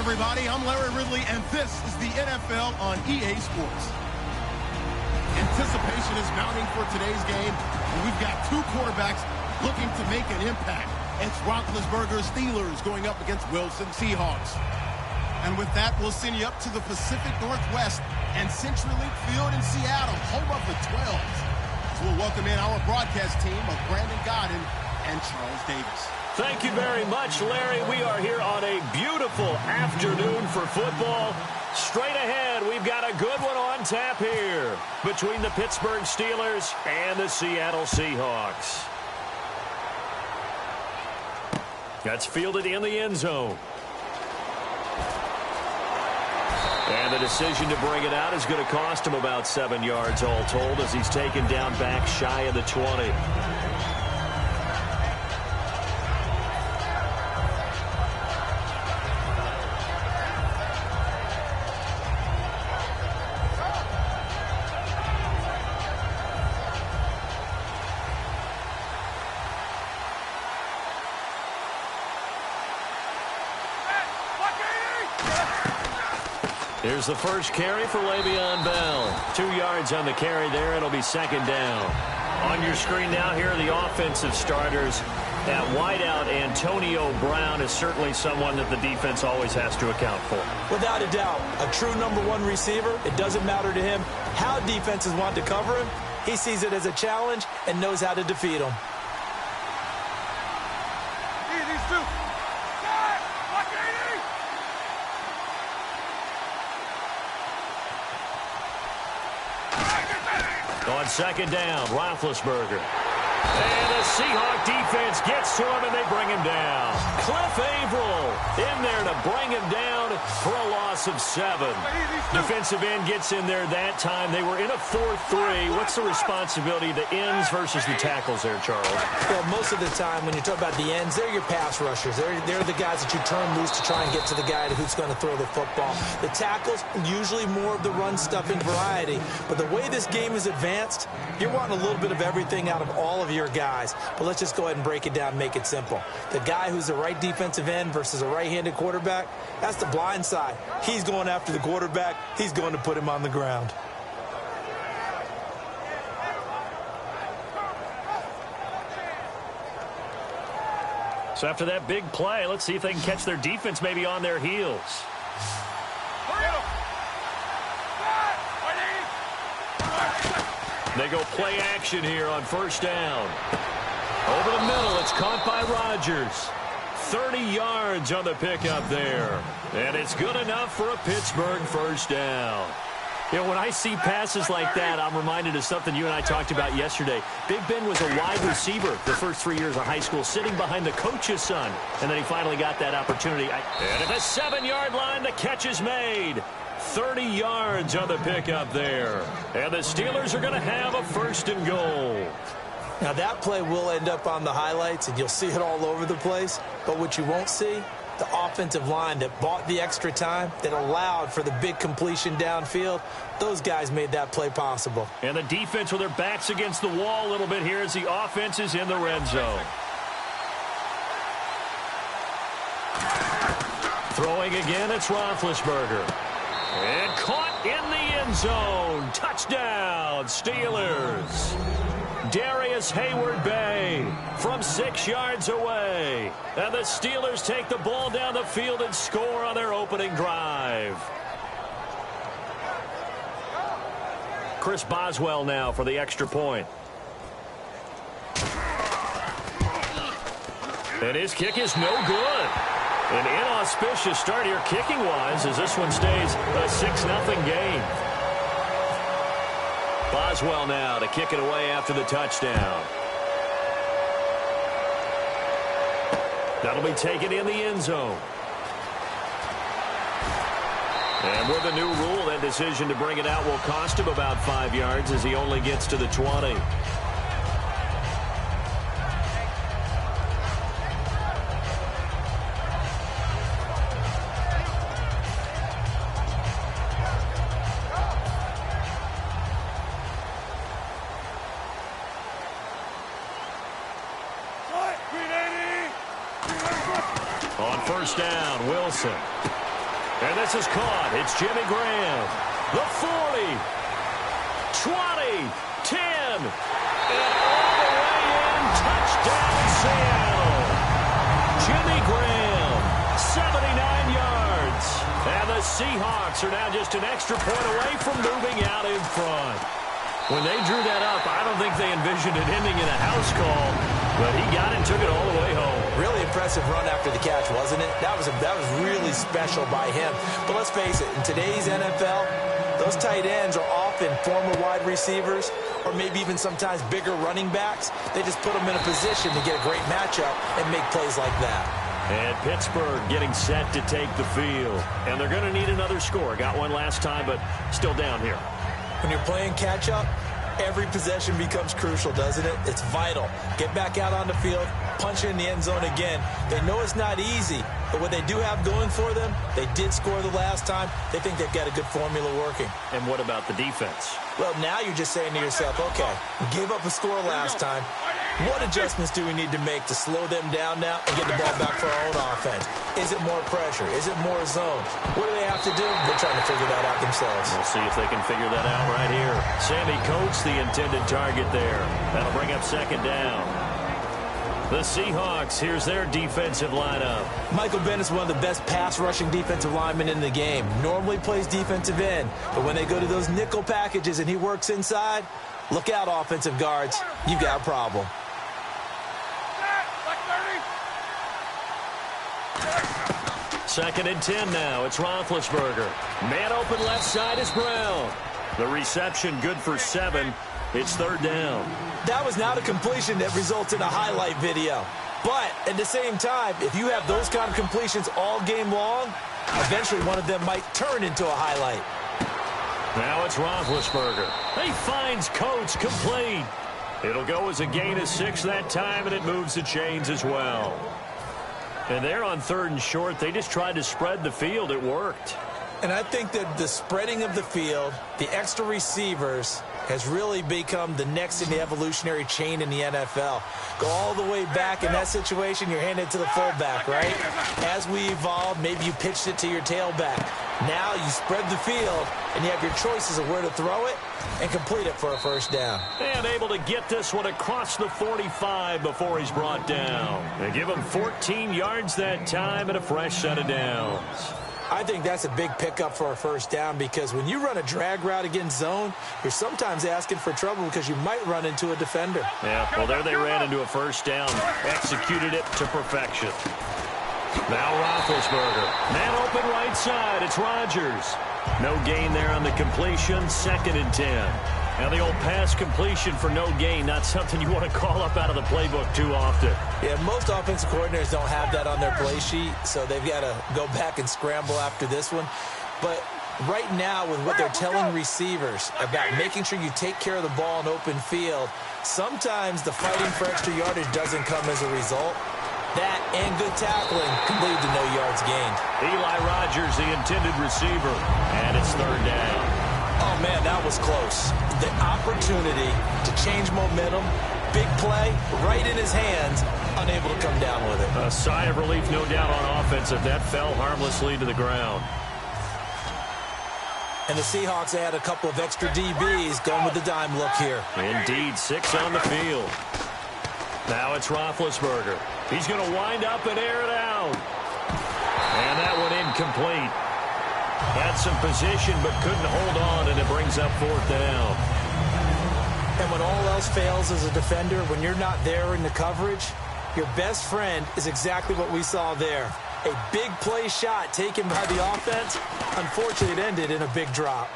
everybody. I'm Larry Ridley, and this is the NFL on EA Sports. Anticipation is mounting for today's game, and we've got two quarterbacks looking to make an impact. It's Roethlisberger's Steelers going up against Wilson Seahawks. And with that, we'll send you up to the Pacific Northwest and CenturyLink Field in Seattle, home of the 12s. So we'll welcome in our broadcast team of Brandon Godden and Charles Davis. Thank you very much, Larry. We are here on a beautiful afternoon for football. Straight ahead, we've got a good one on tap here between the Pittsburgh Steelers and the Seattle Seahawks. That's fielded in the end zone. And the decision to bring it out is going to cost him about 7 yards all told as he's taken down back shy of the 20. Here's the first carry for Le'Veon Bell. 2 yards on the carry there. It'll be second down. On your screen now, here are the offensive starters. At wideout, Antonio Brown is certainly someone that the defense always has to account for. Without a doubt, a true number one receiver. It doesn't matter to him how defenses want to cover him. He sees it as a challenge and knows how to defeat them. On second down, Roethlisberger. And the Seahawk defense gets to him, and they bring him down. Cliff Averill in there to bring him down for a loss of 7. Defensive end gets in there that time. They were in a 4-3. What's the responsibility of the ends versus the tackles there, Charles? Well, most of the time when you talk about the ends, they're your pass rushers. They're the guys that you turn loose to try and get to the guy who's going to throw the football. The tackles, usually more of the run-stuffing variety. But the way this game is advanced, you're wanting a little bit of everything out of all of your guys. But let's just go ahead and break it down and make it simple. The guy who's the right defensive end versus a right-handed quarterback, that's the blind side. He's going after the quarterback. He's going to put him on the ground. So after that big play, let's see if they can catch their defense maybe on their heels. They go play action here on first down. Over the middle, it's caught by Rodgers. 30 yards on the pickup there. And it's good enough for a Pittsburgh first down. You know, when I see passes like that, I'm reminded of something you and I talked about yesterday. Big Ben was a wide receiver the first 3 years of high school, sitting behind the coach's son. And then he finally got that opportunity. And at the 7-yard line, the catch is made. 30 yards on the pickup there. And the Steelers are going to have a first and goal. Now, that play will end up on the highlights, and you'll see it all over the place. But what you won't see, the offensive line that bought the extra time, that allowed for the big completion downfield, those guys made that play possible. And the defense with their backs against the wall a little bit here as the offense is in the red zone. Throwing again, it's Roethlisberger. And caught in the end zone. Touchdown, Steelers. Darius Hayward-Bay from 6 yards away. And the Steelers take the ball down the field and score on their opening drive. Chris Boswell now for the extra point. And his kick is no good. An inauspicious start here kicking-wise as this one stays a 6-0 game. Boswell now to kick it away after the touchdown. That'll be taken in the end zone. And with the new rule, that decision to bring it out will cost him about 5 yards as he only gets to the 20. On first down, Wilson. And this is caught. It's Jimmy Graham. The 40. 20. 10. And all the way in. Touchdown, Seattle. Jimmy Graham, 79 yards. And the Seahawks are now just an extra point away from moving out in front. When they drew that up, I don't think they envisioned it ending in a house call, but he got it and took it all the way home. Really impressive run after the catch, wasn't it? That was really special by him. But let's face it, in today's NFL, those tight ends are often former wide receivers or maybe even sometimes bigger running backs. They just put them in a position to get a great matchup and make plays like that. And Pittsburgh getting set to take the field. And they're going to need another score. Got one last time, but still down here. When you're playing catch-up, every possession becomes crucial, doesn't it? It's vital. Get back out on the field, punch it in the end zone again. They know it's not easy, but what they do have going for them, they did score the last time. They think they've got a good formula working. And what about the defense? Well, now you're just saying to yourself, okay, we gave up a score last time. What adjustments do we need to make to slow them down now and get the ball back for our own offense? Is it more pressure? Is it more zone? What do they have to do? They're trying to figure that out themselves. We'll see if they can figure that out right here. Sammy Coates, the intended target there. That'll bring up second down. The Seahawks, here's their defensive lineup. Michael Bennett's one of the best pass-rushing defensive linemen in the game. Normally plays defensive end, but when they go to those nickel packages and he works inside, look out, offensive guards. You've got a problem. Second and 10 now. It's Roethlisberger. Man open left side is Brown. The reception good for 7. It's third down. That was not a completion that results in a highlight video. But at the same time, if you have those kind of completions all game long, eventually one of them might turn into a highlight. Now it's Roethlisberger. He finds Coates complete. It'll go as a gain of 6 that time, and it moves the chains as well. And they're on third and short. They just tried to spread the field. It worked. And I think that the spreading of the field, the extra receivers, has really become the next in the evolutionary chain in the NFL. Go all the way back in that situation, you're handed it to the fullback, right? As we evolved, maybe you pitched it to your tailback. Now you spread the field, and you have your choices of where to throw it and complete it for a first down. And able to get this one across the 45 before he's brought down. They give him 14 yards that time and a fresh set of downs. I think that's a big pickup for a first down because when you run a drag route against zone, you're sometimes asking for trouble because you might run into a defender. Yeah, well, there they ran into a first down. Executed it to perfection. Now Roethlisberger. Man open right side. It's Rodgers. No gain there on the completion. Second and 10. Now the old pass completion for no gain, not something you want to call up out of the playbook too often. Yeah, most offensive coordinators don't have that on their play sheet, so they've got to go back and scramble after this one. But right now with what they're telling receivers about making sure you take care of the ball in open field, sometimes the fighting for extra yardage doesn't come as a result. That and good tackling can lead to no yards gained. Eli Rogers, the intended receiver, and it's third down. Oh, man, that was close. The opportunity to change momentum, big play, right in his hands, unable to come down with it. A sigh of relief, no doubt, on offense if that fell harmlessly to the ground. And the Seahawks add a couple of extra DBs going with the dime look here. Indeed, 6 on the field. Now it's Roethlisberger. He's going to wind up and air it out. And that one incomplete. Had some position but couldn't hold on, and it brings up fourth down. And when all else fails as a defender, when you're not there in the coverage, your best friend is exactly what we saw there. A big play shot taken by the offense. Unfortunately, it ended in a big drop.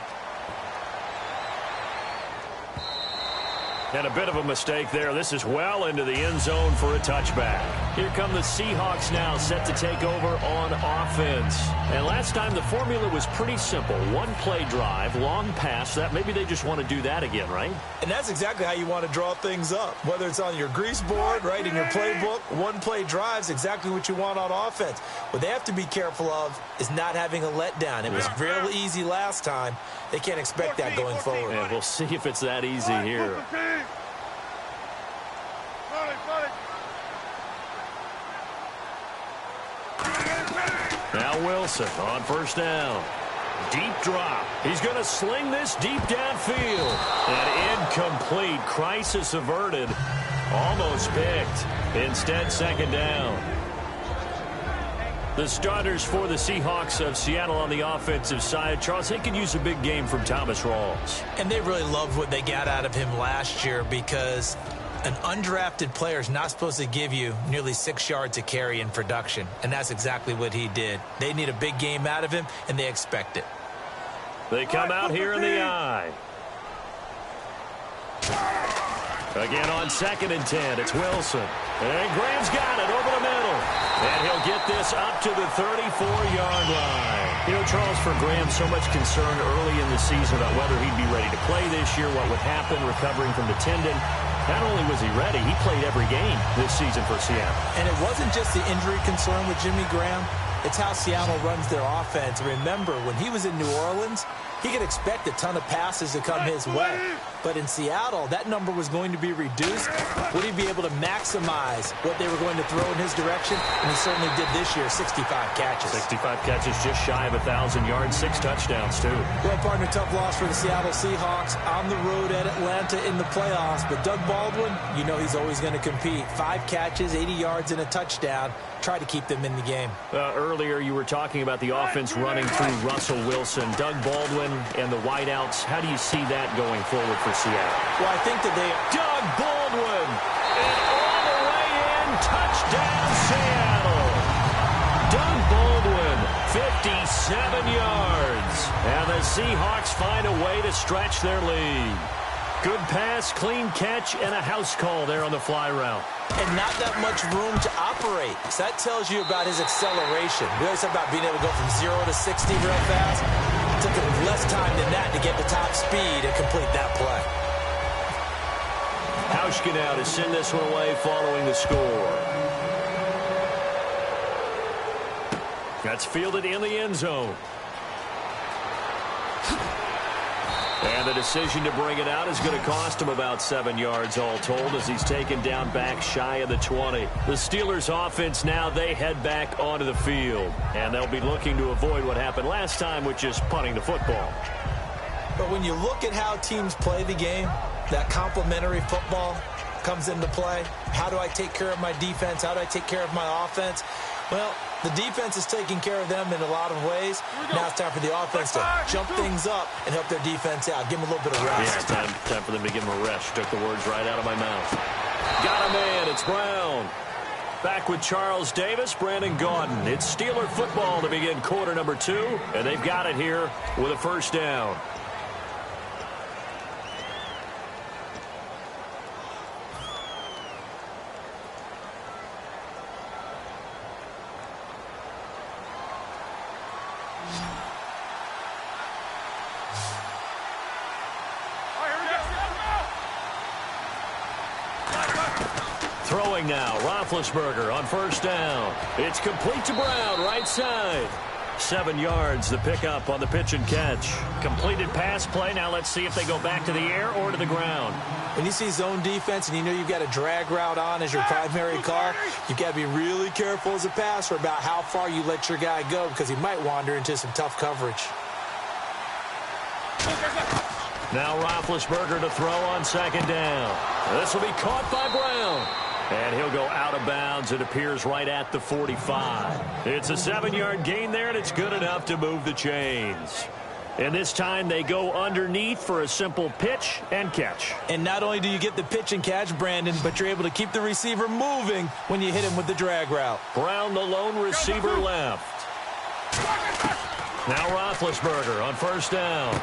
And a bit of a mistake there. This is well into the end zone for a touchback. Here come the Seahawks now, set to take over on offense. And last time the formula was pretty simple. One play drive, long pass. That maybe they just want to do that again, right? And that's exactly how you want to draw things up. Whether it's on your grease board, right, in your playbook, one play drive is exactly what you want on offense. What they have to be careful of is not having a letdown. It was real easy last time. They can't expect that going forward. Yeah, we'll see if it's that easy here. Now Now Wilson on first down. Deep drop. He's going to sling this deep downfield. And incomplete. Crisis averted. Almost picked. Instead, second down. The starters for the Seahawks of Seattle on the offensive side. Charles, they could use a big game from Thomas Rawls. And they really loved what they got out of him last year, because an undrafted player is not supposed to give you nearly 6 yards a carry in production. And that's exactly what he did. They need a big game out of him, and they expect it. They come out here in the eye. Again on 2nd and 10. It's Wilson. And Graham's got it over the middle. And he'll get this up to the 34-yard line. You know, Charles, for Graham, so much concern early in the season about whether he'd be ready to play this year, what would happen recovering from the tendon. Not only was he ready, he played every game this season for Seattle. And it wasn't just the injury concern with Jimmy Graham. It's how Seattle runs their offense. Remember, when he was in New Orleans, he could expect a ton of passes to come his way. But in Seattle, that number was going to be reduced. Would he be able to maximize what they were going to throw in his direction? And he certainly did this year, 65 catches. 65 catches, just shy of 1,000 yards, 6 touchdowns, too. Well, partner, tough loss for the Seattle Seahawks on the road at Atlanta in the playoffs. But Doug Baldwin, you know he's always going to compete. 5 catches, 80 yards, and a touchdown. Try to keep them in the game. Earlier, you were talking about the offense running through Russell Wilson. Doug Baldwin and the wideouts, how do you see that going forward for Seattle? Well, I think that Doug Baldwin! And all the way in, touchdown Seattle! Doug Baldwin, 57 yards. And the Seahawks find a way to stretch their lead. Good pass, clean catch, and a house call there on the fly route. And not that much room to operate. So that tells you about his acceleration. We always talk about being able to go from 0 to 60 real fast. It took him less time than that to get the top speed and complete that play. Hauschka now to send this one away following the score. That's fielded in the end zone. And the decision to bring it out is going to cost him about 7 yards all told, as he's taken down back shy of the 20. The Steelers offense now, they head back onto the field. And they'll be looking to avoid what happened last time, which is punting the football. But when you look at how teams play the game, that complementary football comes into play. How do I take care of my defense? How do I take care of my offense? Well, the defense is taking care of them in a lot of ways. Now it's time for the offense to jump things up and help their defense out. Give them a little bit of rest. Yeah, time for them to give them a rest. Took the words right out of my mouth. Got a man. It's Brown. Back with Charles Davis, Brandon Gaudin. It's Steeler football to begin quarter number 2, and they've got it here with a first down. Throwing now, Roethlisberger on first down. It's complete to Brown, right side. 7 yards, the pickup on the pitch and catch. Completed pass play. Now let's see if they go back to the air or to the ground. When you see zone defense and you know you've got a drag route on as your primary call, you've got to be really careful as a passer about how far you let your guy go, because he might wander into some tough coverage. Now Roethlisberger to throw on second down. This will be caught by Brown. And he'll go out of bounds. It appears right at the 45. It's a 7-yard gain there, and it's good enough to move the chains. And this time they go underneath for a simple pitch and catch. And not only do you get the pitch and catch, Brandon, but you're able to keep the receiver moving when you hit him with the drag route. Brown, the lone receiver, left. Now Roethlisberger on first down.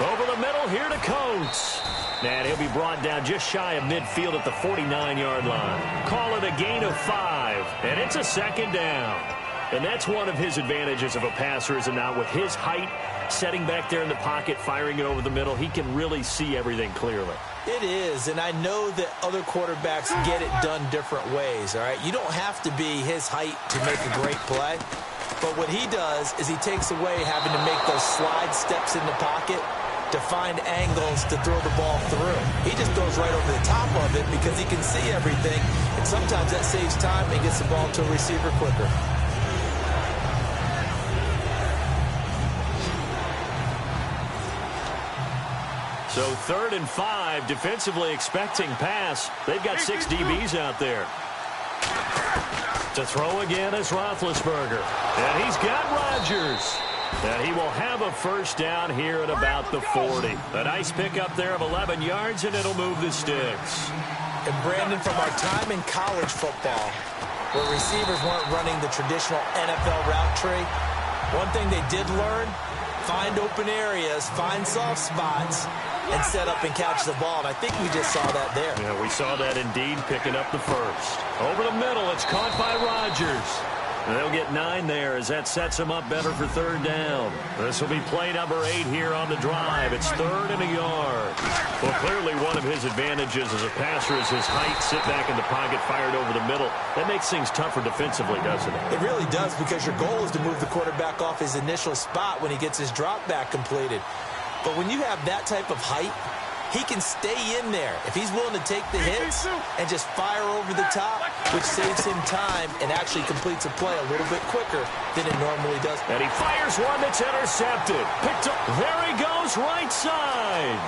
Over the middle here to Coates. And he'll be brought down just shy of midfield at the 49-yard line. Call it a gain of 5, and it's a second down. And that's one of his advantages of a passer, is it not? With his height, setting back there in the pocket, firing it over the middle, he can really see everything clearly. It is, and I know that other quarterbacks get it done different ways, all right? You don't have to be his height to make a great play. But what he does is he takes away having to make those slide steps in the pocket to find angles to throw the ball through. He just throws right over the top of it because he can see everything, and sometimes that saves time and gets the ball to a receiver quicker. So 3rd and 5, defensively expecting pass. They've got 6 DBs out there. To throw again is Roethlisberger. And he's got Rodgers. And he will have a first down here at about the 40. A nice pickup there of 11 yards, and it'll move the sticks. And Brandon, from our time in college football, where receivers weren't running the traditional NFL route tree, one thing they did learn, find open areas, find soft spots, and set up and catch the ball. And I think we just saw that there. Yeah, we saw that indeed, picking up the first. Over the middle, it's caught by Rodgers. And they'll get 9 there as that sets them up better for 3rd down. This will be play number 8 here on the drive. It's 3rd and a yard. Well, clearly one of his advantages as a passer is his height, sit back in the pocket, fired over the middle. That makes things tougher defensively, doesn't it? It really does, because your goal is to move the quarterback off his initial spot when he gets his drop back completed. But when you have that type of height, he can stay in there if he's willing to take the hits and just fire over the top, which saves him time and actually completes a play a little bit quicker than it normally does. And he fires one that's intercepted. Picked up. There he goes, right side.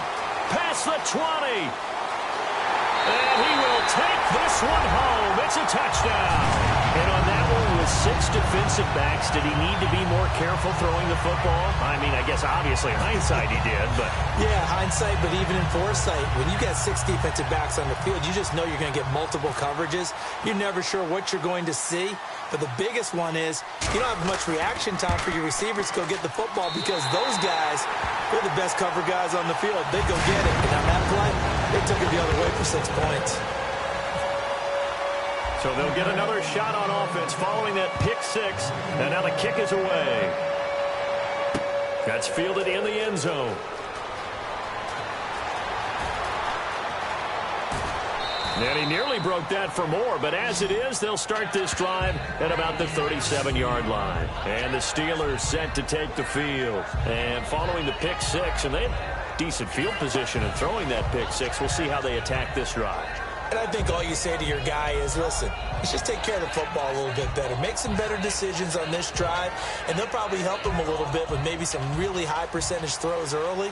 Past the 20. And he will take this one home. It's a touchdown. And on that one, with 6 defensive backs, did he need to be more careful throwing the football? I mean, I guess obviously in hindsight he did, but... Yeah, hindsight, but even in foresight, when you got 6 defensive backs on the field, you just know you're going to get multiple coverages. You're never sure what you're going to see. But the biggest one is you don't have much reaction time for your receivers to go get the football, because those guys, they're the best cover guys on the field. They go get it. And on that play, they took it the other way for 6 points. So they'll get another shot on offense following that pick 6. And now the kick is away. That's fielded in the end zone. And he nearly broke that for more, but as it is, they'll start this drive at about the 37-yard line. And the Steelers set to take the field. And following the pick 6, and they have decent field position in throwing that pick 6. We'll see how they attack this drive. And I think all you say to your guy is, listen, let's just take care of the football a little bit better. Make some better decisions on this drive, and they'll probably help him a little bit with maybe some really high percentage throws early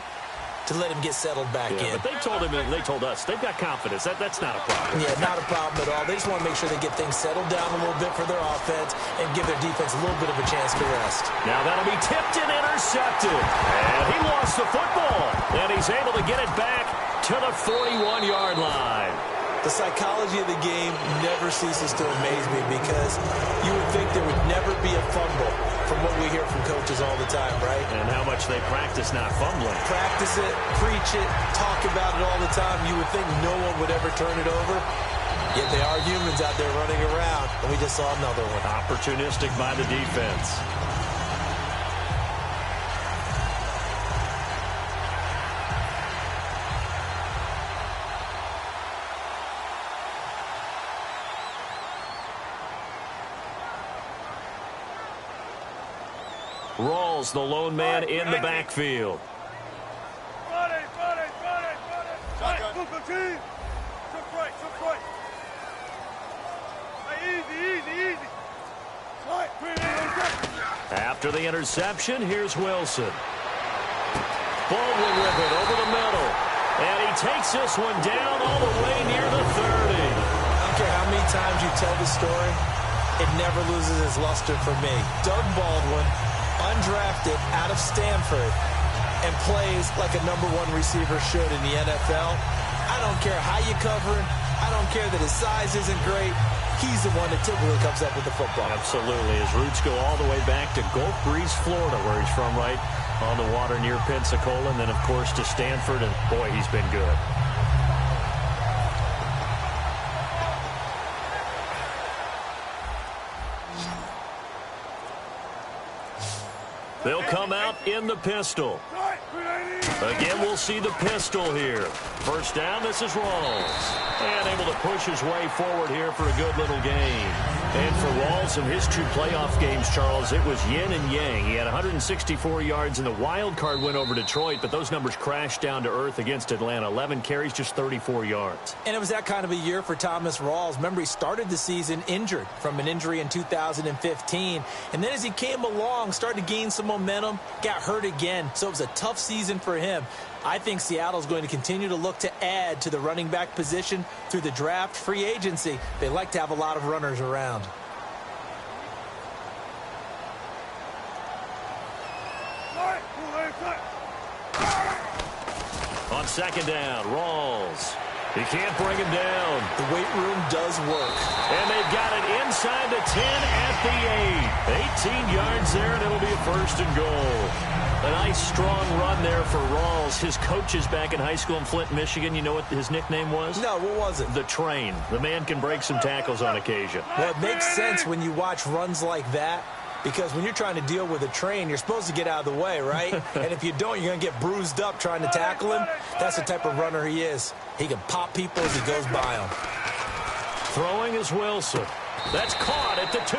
to let him get settled back in. But they told him, and they told us, they've got confidence. That's not a problem. Yeah, not a problem at all. They just want to make sure they get things settled down a little bit for their offense and give their defense a little bit of a chance to rest. Now that'll be tipped and intercepted. And he lost the football. And he's able to get it back to the 41-yard line. The psychology of the game never ceases to amaze me, because you would think there would never be a fumble from what we hear from coaches all the time, right? And how much they practice not fumbling. Practice it, preach it, talk about it all the time. You would think no one would ever turn it over. Yet they are humans out there running around, and we just saw another one. Opportunistic by the defense. Rawls, the lone man in the backfield. After the interception, here's Wilson. Baldwin with it over the middle. And he takes this one down all the way near the 30. I don't care how many times you tell the story, it never loses its luster for me. Doug Baldwin, undrafted out of Stanford, and plays like a #1 receiver should in the NFL. I don't care how you cover him. I don't care that his size isn't great. He's the one that typically comes up with the football. Absolutely. His roots go all the way back to Gulf Breeze, Florida, where he's from, right on the water near Pensacola, and then, of course, to Stanford, and, boy, he's been good. They'll come out in the pistol. Again, we'll see the pistol here. First down, this is Rawls. And able to push his way forward here for a good little gain. And for Rawls in his 2 playoff games, Charles, it was yin and yang. He had 164 yards in the wild card win over Detroit, but those numbers crashed down to earth against Atlanta. 11 carries, just 34 yards. And it was that kind of a year for Thomas Rawls. Remember, he started the season injured from an injury in 2015. And then as he came along, started to gain some momentum, got hurt again. So it was a tough season for him. him. I think Seattle's going to continue to look to add to the running back position through the draft, free agency. They like to have a lot of runners around. On second down, Rawls. He can't bring him down. The weight room does work. And they've got it inside the 10 at the 8. 18 yards there, and it'll be a first and goal. A nice, strong run there for Rawls. His coaches back in high school in Flint, Michigan, you know what his nickname was? No, what was it? The Train. The man can break some tackles on occasion. Well, it makes sense when you watch runs like that, because when you're trying to deal with a train, you're supposed to get out of the way, right? And if you don't, you're going to get bruised up trying to tackle him. That's the type of runner he is. He can pop people as he goes by them. Throwing is Wilson. That's caught at the 2.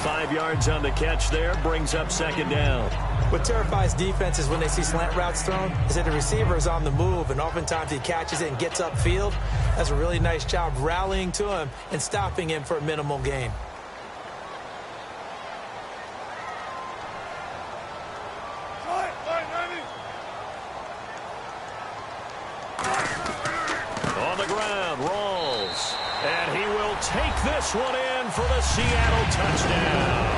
5 yards on the catch there, brings up second down. What terrifies defenses when they see slant routes thrown is that the receiver is on the move, and oftentimes he catches it and gets upfield. That's a really nice job rallying to him and stopping him for a minimal gain. On the ground, Rawls. And he will take this one in for the Seattle touchdown.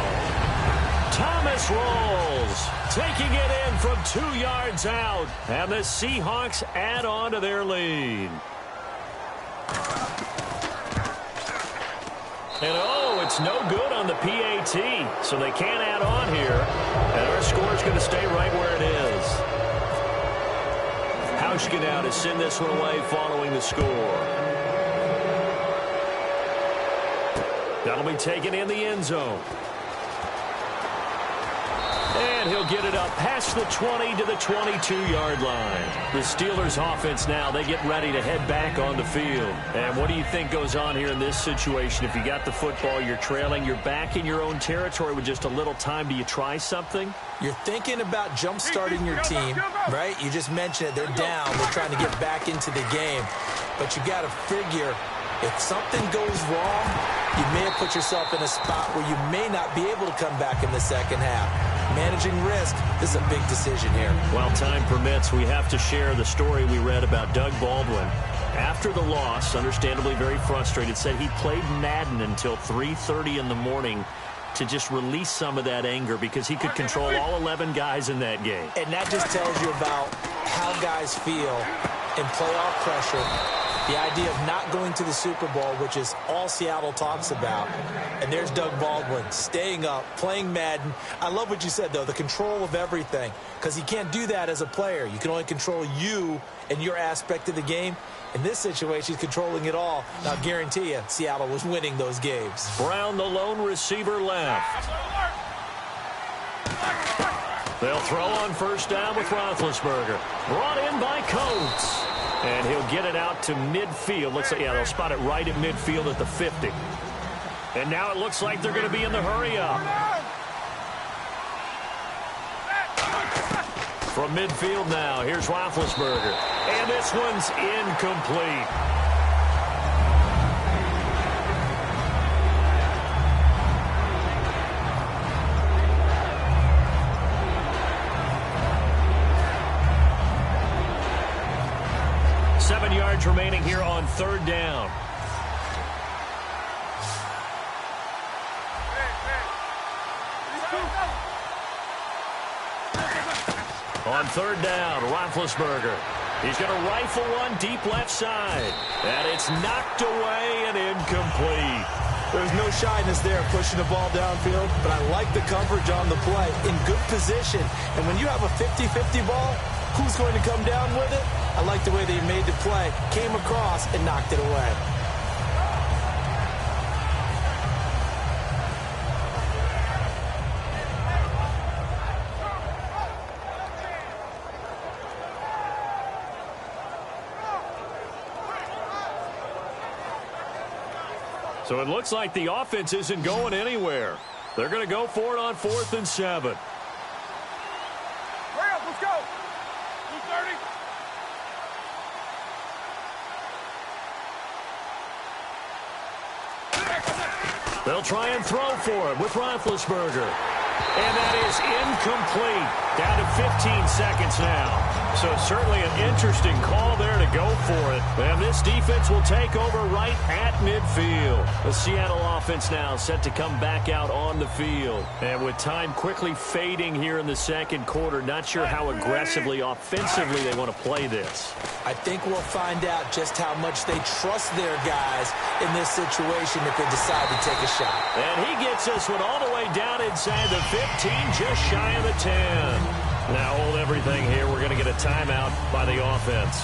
Thomas Rawls taking it in from 2 yards out. And the Seahawks add on to their lead. And oh, it's no good on the PAT. So they can't add on here. And our score is going to stay right where it is. Hauschka now to send this one away following the score. That'll be taken in the end zone. And he'll get it up past the 20 to the 22-yard line. The Steelers offense now, they get ready to head back on the field. And what do you think goes on here in this situation? If you got the football, you're trailing, you're back in your own territory with just a little time. Do you try something? You're thinking about jump-starting your team, right? You just mentioned it. They're down. They're trying to get back into the game. But you got to figure, if something goes wrong, you may have put yourself in a spot where you may not be able to come back in the second half. Managing risk, this is a big decision here. While time permits, we have to share the story we read about Doug Baldwin. After the loss, understandably very frustrated, said he played Madden until 3:30 in the morning to just release some of that anger because he could control all 11 guys in that game. And that just tells you about how guys feel in playoff pressure. The idea of not going to the Super Bowl, which is all Seattle talks about. And there's Doug Baldwin staying up, playing Madden. I love what you said, though, the control of everything. Because he can't do that as a player. You can only control you and your aspect of the game. In this situation, he's controlling it all. Now, I guarantee you, Seattle was winning those games. Brown, the lone receiver, left. They'll throw on first down with Roethlisberger. Brought in by Coates. And he'll get it out to midfield. Looks like, yeah, they'll spot it right at midfield at the 50. And now it looks like they're going to be in the hurry-up. From midfield now, here's Roethlisberger. And this one's incomplete. Remaining here on third down. On third down, Roethlisberger. He's going to rifle one deep left side. And it's knocked away and incomplete. There's no shyness there pushing the ball downfield, but I like the coverage on the play. In good position. And when you have a 50-50 ball, who's going to come down with it? I like the way they made the play, came across, and knocked it away. So it looks like the offense isn't going anywhere. They're going to go for it on 4th and 7. Hurry up, let's go. 2:30. They'll try and throw for it with Roethlisberger. And that is incomplete. Down to 15 seconds now. So certainly an interesting call there to go for it. And this defense will take over right at midfield. The Seattle offense now set to come back out on the field. And with time quickly fading here in the second quarter, not sure how aggressively, offensively they want to play this. I think we'll find out just how much they trust their guys in this situation if they decide to take a shot. And he gets this one all the way down inside the 15, just shy of the 10. Now hold everything here. We're going to get a timeout by the offense.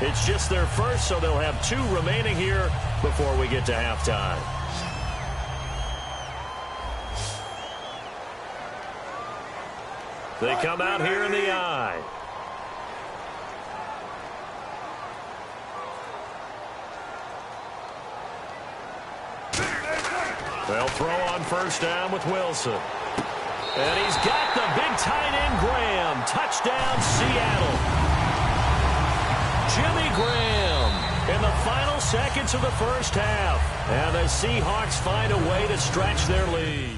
It's just their first, so they'll have 2 remaining here before we get to halftime. They come out here in the I. They'll throw on first down with Wilson. And he's got the big tight end, Graham. Touchdown, Seattle. Jimmy Graham in the final seconds of the first half. And the Seahawks find a way to stretch their lead.